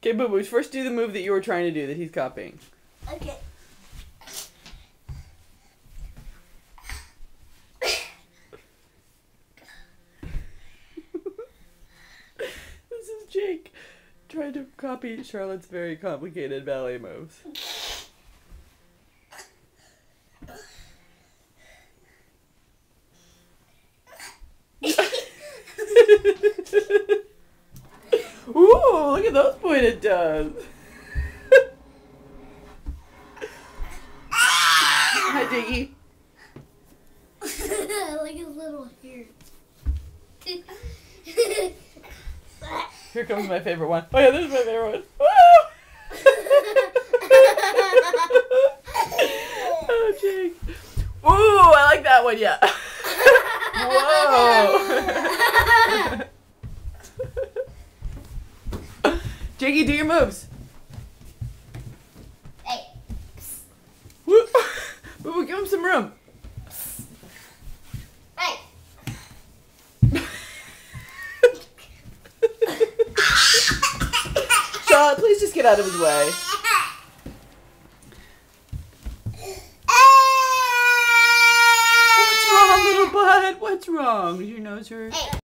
Okay, Boo Boo, first do the move that you were trying to do that he's copying. Okay. This is Jake trying to copy Charlotte's very complicated ballet moves. Ooh, look at those pointed toes. Hi, Jakey. Like his little hair. Here comes my favorite one. Oh yeah, this is my favorite one. Woo! Oh, Jake. Ooh, I like that one, yeah. Whoa. Jakey, do your moves. Hey. Woo. Woo, give him some room. Hey. Charlotte, please just get out of his way. What's wrong, little bud? What's wrong? Does your nose hurt? Hey.